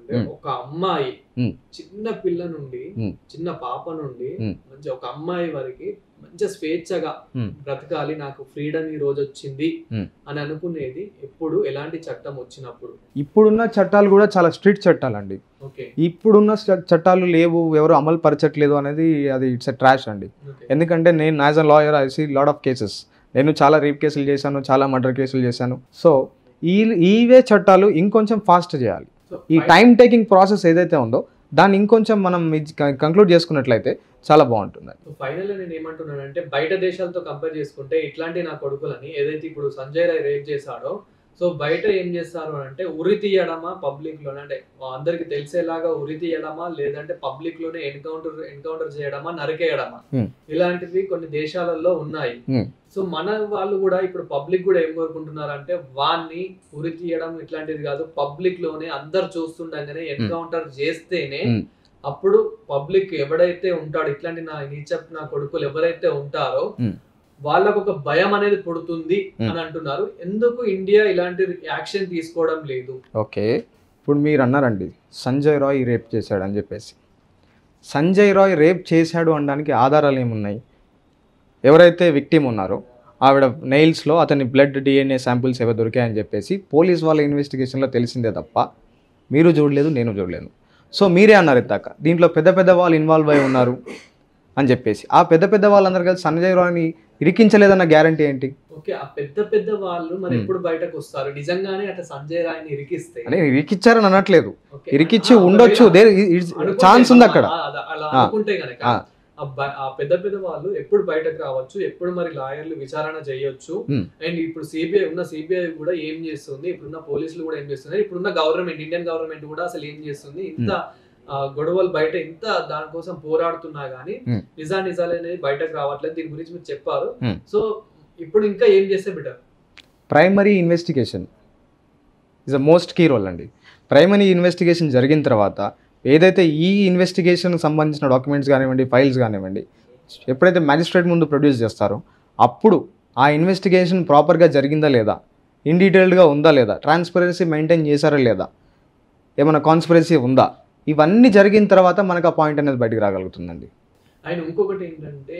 అంటే ఒక అమ్మాయి చిన్న పిల్ల నుండి చిన్న పాప నుండి మంచి ఒక అమ్మాయి వరకు మంచి స్వేచ్ఛగా బ్రతకాలి, నాకు ఫ్రీడమ్ ఈ రోజు వచ్చింది అని అనుకునేది ఎప్పుడు ఎలాంటి చట్టం వచ్చినప్పుడు? ఇప్పుడున్న చట్టాలు కూడా చాలా స్ట్రిక్ట్ చట్టాలండి. ఇప్పుడున్న చట్టాలు లేవు, ఎవరు అమలు పరచట్లేదు అనేది అది ఇట్స్ ఎ ట్రాష్ అండి. ఎందుకంటే నేను as a lawyer I see lot of cases. నేను చాలా రేప్ కేసులు చేశాను, చాలా మర్డర్ కేసులు చేశాను. సో ఈవే చట్టాలు ఇంకొంచెం ఫాస్ట్ చేయాలి. ఈ టైం టేకింగ్ ప్రాసెస్ ఏదైతే ఉందో దాన్ని ఇంకొంచెం మనం కంక్లూడ్ చేసుకున్నట్లయితే చాలా బాగుంటుంది. ఫైనల్ నేను ఏమంటున్నానంటే, బయట దేశాలతో కంపేర్ చేసుకుంటే ఇట్లాంటి నా కొడుకులని ఏదైతే ఇప్పుడు సంజయ్ రాయ్ రేప్ చేశాడో, సో బయట ఏం చేస్తారు అంటే ఉరి తీయడమా పబ్లిక్ లోనే, అంటే అందరికి తెలిసేలాగా ఉరి తీయడమా, లేదంటే పబ్లిక్ లోనే ఎన్కౌంటర్ చేయడమా, నరికేయడమా, ఇలాంటివి కొన్ని దేశాలలో ఉన్నాయి. సో మన వాళ్ళు కూడా ఇప్పుడు పబ్లిక్ కూడా ఏం కోరుకుంటున్నారు అంటే, వాన్ని ఉరి తీయడం ఇట్లాంటిది కాదు, పబ్లిక్ లోనే అందరు చూస్తుండగానే ఎన్కౌంటర్ చేస్తేనే అప్పుడు పబ్లిక్ ఎవడైతే ఉంటాడో, ఇట్లాంటి నా కొడుకులు ఎవరైతే ఉంటారో వాళ్ళకు ఒక భయం అనేది పుడుతుంది అని అంటున్నారు. ఎందుకు ఇండియా ఇలాంటి యాక్షన్ తీసుకోవడం లేదు? ఓకే, ఇప్పుడు మీరు అన్నారండి సంజయ్ రాయ్ రేప్ చేశాడు అని చెప్పేసి. సంజయ్ రాయ్ రేప్ చేశాడు అనడానికి ఆధారాలు ఏమున్నాయి? ఎవరైతే విక్టిమ్ ఉన్నారో ఆవిడ నెయిల్స్లో అతని బ్లడ్ DNA శాంపిల్స్ ఏవో దొరికాయని చెప్పేసి పోలీస్ వాళ్ళ ఇన్వెస్టిగేషన్లో తెలిసిందే తప్ప మీరు చూడలేదు, నేను చూడలేను. సో మీరే అన్నారు ఇందాక దీంట్లో పెద్ద పెద్ద వాళ్ళు ఇన్వాల్వ్ అయి ఉన్నారు అని చెప్పేసి. ఆ పెద్ద పెద్ద వాళ్ళందరూ కలిసి సంజయ్ రాయ్ని ఇరికించలేదన్న గ్యారంటీ ఏంటి? ఓకే, ఆ పెద్ద పెద్ద వాళ్ళు మరి ఎప్పుడు బయటకు వస్తారు? నిజంగానే అట్లా సంజయ్ రాయ్ని ఇరికిస్తే, అంటే ఇరికిచ్చారని అనట్లేదు, ఇరికిచ్చి ఉండొచ్చు, ఛాన్స్ ఉంది అక్కడ. అలా అనుకుంటే గనక ఆ పెద్ద పెద్ద వాళ్ళు ఎప్పుడు బయటకు రావచ్చు, ఎప్పుడు మరి లాయర్లు విచారణ చేయొచ్చు. అండ్ ఇప్పుడు సిబిఐ కూడా ఏం చేస్తుంది, ఇప్పుడున్న పోలీసులు కూడా ఏం చేస్తున్నారు, ఇప్పుడున్న గవర్నమెంట్, ఇండియన్ గవర్నమెంట్ కూడా అసలు ఏం చేస్తుంది? ఇంత గొడవలు బయట ఇంత దానికోసం పోరాడుతున్నా గానీ నిజాలు అనేది బయటకు రావట్లేదు. దీని గురించి మీరు చెప్పారు. సో ఇప్పుడు ఇంకా ఏం చేస్తే better? Primary investigation is a most key role అండి. ప్రైమరీ ఇన్వెస్టిగేషన్ జరిగిన తర్వాత ఏదైతే ఈ ఇన్వెస్టిగేషన్కి సంబంధించిన డాక్యుమెంట్స్ కానివ్వండి, ఫైల్స్ కానివ్వండి, ఎప్పుడైతే మ్యాజిస్ట్రేట్ ముందు ప్రొడ్యూస్ చేస్తారో అప్పుడు ఆ ఇన్వెస్టిగేషన్ ప్రాపర్గా జరిగిందా లేదా, ఇన్ డీటెయిల్డ్గా ఉందా లేదా, ట్రాన్స్పరెన్సీ మెయింటైన్ చేశారా లేదా, ఏమైనా కాన్స్పిరసీ ఉందా, ఇవన్నీ జరిగిన తర్వాత మనకు ఆ పాయింట్ అనేది బయటకు రాగలుగుతుందండి. అండ్ ఇంకొకటి ఏంటంటే,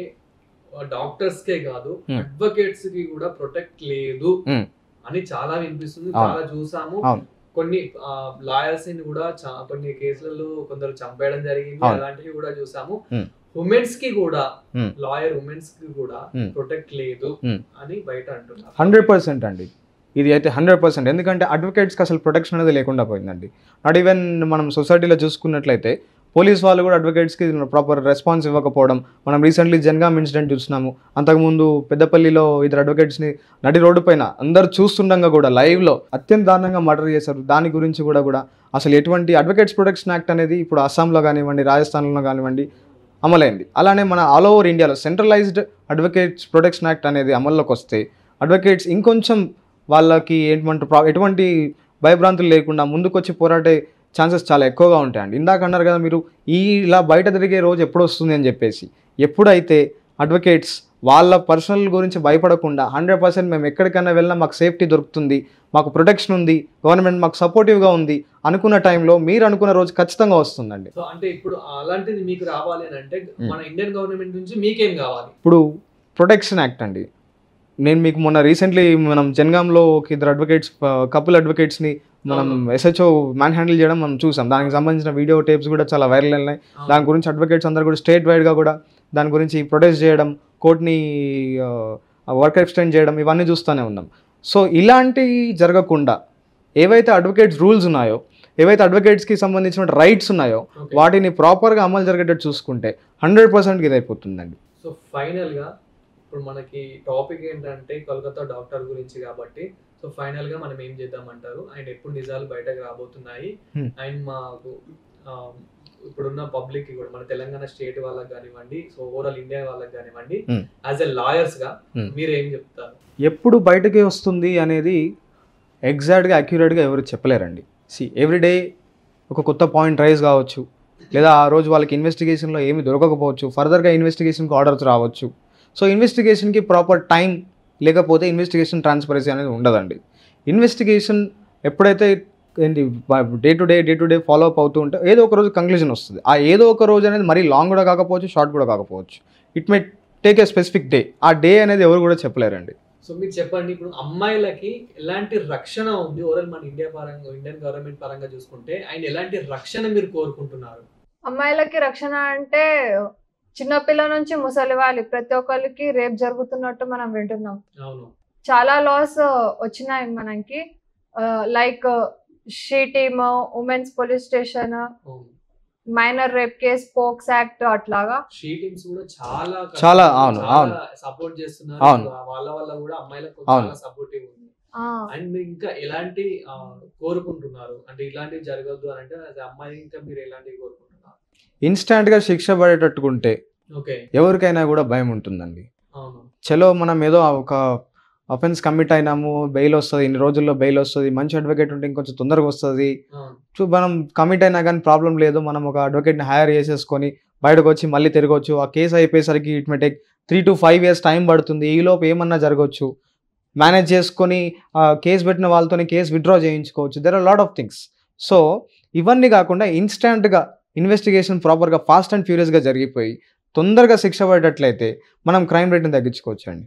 డాక్టర్స్కే కాదు అడ్వకేట్స్ కి కూడా ప్రొటెక్ట్ లేదు అని చాలా వినిపిస్తుంది, చాలా చూసాము. కొన్ని లాయర్స్ ని కూడా కొన్ని కేసులలో కొందరు చంపేయడం జరిగింది, అలాంటివి కూడా చూసాము. ఉమెన్స్ కి కూడా, లాయర్ ఉమెన్స్ కి కూడా ప్రొటెక్ట్ లేదు అని బయట అంటున్నారు. 100% అండి, ఇది అయితే 100%. ఎందుకంటే అడ్వకేట్స్కి అసలు ప్రొటెక్షన్ అనేది లేకుండా పోయిందండి. నాట్ ఈవెన్ మనం సొసైటీలో చూసుకున్నట్లయితే పోలీస్ వాళ్ళు కూడా అడ్వకేట్స్కి ప్రాపర్ రెస్పాన్స్ ఇవ్వకపోవడం. మనం రీసెంట్లీ జనగాం ఇన్సిడెంట్ చూస్తున్నాము. అంతకుముందు పెద్దపల్లిలో ఇద్దరు అడ్వకేట్స్ని నడి రోడ్డు పైన అందరు చూస్తుండగా కూడా లైవ్లో అత్యంత దారుణంగా మర్డర్ చేశారు. దాని గురించి కూడా అసలు ఎటువంటి అడ్వకేట్స్ ప్రొటెక్షన్ యాక్ట్ అనేది ఇప్పుడు అస్సాంలో కానివ్వండి, రాజస్థాన్లో కానివ్వండి అమలైంది. అలానే మన ఆల్ ఓవర్ ఇండియాలో సెంట్రలైజ్డ్ అడ్వకేట్స్ ప్రొటెక్షన్ యాక్ట్ అనేది అమల్లోకి వస్తే అడ్వకేట్స్ ఇంకొంచెం వాళ్ళకి ఎటువంటి భయభ్రాంతులు లేకుండా ముందుకొచ్చి పోరాడే ఛాన్సెస్ చాలా ఎక్కువగా ఉంటాయండి. ఇందాక అన్నారు కదా మీరు, ఇలా బయట తిరిగే రోజు ఎప్పుడు వస్తుంది అని చెప్పేసి. ఎప్పుడైతే అడ్వకేట్స్ వాళ్ళ పర్సనల్ గురించి భయపడకుండా 100% మేము ఎక్కడికైనా వెళ్ళినా మాకు సేఫ్టీ దొరుకుతుంది, మాకు ప్రొటెక్షన్ ఉంది, గవర్నమెంట్ మాకు సపోర్టివ్గా ఉంది అనుకున్న టైంలో మీరు అనుకున్న రోజు ఖచ్చితంగా వస్తుందండి. సో అంటే ఇప్పుడు అలాంటిది మీకు రావాలి అని అంటే మన ఇండియన్ గవర్నమెంట్ నుంచి మీకేం కావాలి? ఇప్పుడు ప్రొటెక్షన్ యాక్ట్ అండి. నేను మీకు మొన్న రీసెంట్లీ మనం జనగాంలో ఒక ఇద్దరు అడ్వకేట్స్, కపుల్ అడ్వకేట్స్ని మనం SHO మ్యాన్ హ్యాండిల్ చేయడం మనం చూసాం. దానికి సంబంధించిన వీడియో టేప్స్ కూడా చాలా వైరల్ అయినాయి. దాని గురించి అడ్వకేట్స్ అందరూ కూడా స్టేట్ వైడ్గా కూడా దాని గురించి ప్రొటెస్ట్ చేయడం, కోర్టుని వర్క్ ఎక్స్టెండ్ చేయడం, ఇవన్నీ చూస్తూనే ఉన్నాం. సో ఇలాంటివి జరగకుండా ఏవైతే అడ్వకేట్స్ రూల్స్ ఉన్నాయో, ఏవైతే అడ్వకేట్స్కి సంబంధించిన రైట్స్ ఉన్నాయో వాటిని ప్రాపర్గా అమలు జరిగేటట్టు చూసుకుంటే 100% ఇది అయిపోతుందండి. సో ఫైనల్గా ఇప్పుడు మనకి టాపిక్ ఏంటంటే కోల్కతా డాక్టర్ గురించి కాబట్టి, సో ఫైనల్ గా మనం ఏం చేద్దామంటారు? అండ్ ఎప్పుడు నిజాలు బయటకు రాబోతున్నాయి? అండ్ మాకు ఇప్పుడున్న పబ్లిక్ కూడా, మన తెలంగాణ స్టేట్ వాళ్ళకి కానివ్వండి, సో ఓవరాల్ ఇండియా వాళ్ళకి కానివ్వండి, యాజ్ ఎ లాయర్స్ గా మీరు ఏం చెప్తారు? ఎప్పుడు బయటకి వస్తుంది అనేది ఎగ్జాక్ట్గా అక్యురేట్గా ఎవరు చెప్పలేరండి. ఎవ్రీడే ఒక కొత్త పాయింట్ రైజ్ కావచ్చు, లేదా ఆ రోజు వాళ్ళకి ఇన్వెస్టిగేషన్లో ఏమి దొరకకపోవచ్చు, ఫర్దర్గా ఇన్వెస్టిగేషన్కి ఆర్డర్స్ రావచ్చు. సో ఇన్వెస్టిగేషన్కి ప్రాపర్ టైం లేకపోతే ఇన్వెస్టిగేషన్ ట్రాన్స్పరెన్సీ అనేది ఉండదండి. ఇన్వెస్టిగేషన్ ఎప్పుడైతే ఏంటి day to day follow up అవుతూ ఉంటే ఏదో ఒక రోజు కంక్లూజన్ వస్తుంది. ఆ ఏదో ఒక రోజు అనేది మరీ లాంగ్ కూడా కాకపోవచ్చు, షార్ట్ కూడా కాకపోవచ్చు. It may take a specific day. ఆ డే అనేది ఎవరు కూడా చెప్పలేరండి. సో మీరు చెప్పండి, ఇప్పుడు అమ్మాయిలకి ఎలాంటి రక్షణ ఉంది ఓవరాల్ మన ఇండియన్ గవర్నమెంట్ పరంగా చూసుకుంటే ఆయన ఎలాంటి రక్షణ మీరు కోరుకుంటున్నారు? అమ్మాయిలకి రక్షణ అంటే చిన్నపిల్ల నుంచి ముసలి వాళ్ళు ప్రతి ఒక్కరికి రేప్ జరుగుతున్నట్టు మనం వింటున్నాం. అవును. చాలా లాస్ వచ్చినాయి మనకి, like she team, women's police station, అవును. Minor rape case, POCSO act అట్లాగా షీ టీమ్స్ కూడా చాలా చాలా అవును, అవును. సపోర్ట్ చేస్తున్నారు. అవును. వాళ్ళ వల్ల కూడా అమ్మాయిలకు అవును. చాలా సపోర్టివ్ ఉంది. ఆ, అండ్ మీరు ఇంకా ఎలాంటి కోరుకుంటున్నారు అంటే ఇలాంటివి జరగద్దు అని అంటే as a అమ్మాయి ఇంకా మీరు ఎలాంటివి కోరుకుంటున్నారు? ఇన్స్టాంట్గా శిక్ష పడేటట్టుకుంటే ఓకే. ఎవరికైనా కూడా భయం ఉంటుందండి. అవును. చలో మనం ఏదో ఒక అఫెన్స్ కమిట్ అయినాము, బెయిల్ వస్తుంది, ఇన్ని రోజుల్లో బెయిల్ వస్తుంది, మంచి అడ్వకేట్ ఉంటే ఇంకొంచెం తొందరగా వస్తుంది, అవును. మనం కమిట్ అయినా కానీ ప్రాబ్లం లేదు, మనం ఒక అడ్వకేట్ని హైర్ చేసేసుకొని బయటకు వచ్చి మళ్ళీ తిరగవచ్చు. ఆ కేసు అయిపోయేసరికి it may take 3 to 5 years time పడుతుంది. ఈలోపు ఏమన్నా జరగవచ్చు. మేనేజ్ చేసుకొని కేసు పెట్టిన వాళ్ళతో కేసు విత్డ్రా చేయించుకోవచ్చు. There are lot of things. So ఇవన్నీ కాకుండా ఇన్స్టాంట్గా ఇన్వెస్టిగేషన్ ప్రాపర్గా ఫాస్ట్ అండ్ ఫ్యూరియస్గా జరిగిపోయి తొందరగా శిక్ష పడేటట్లయితే మనం క్రైమ్ రేట్ని తగ్గించుకోవచ్చు అండి.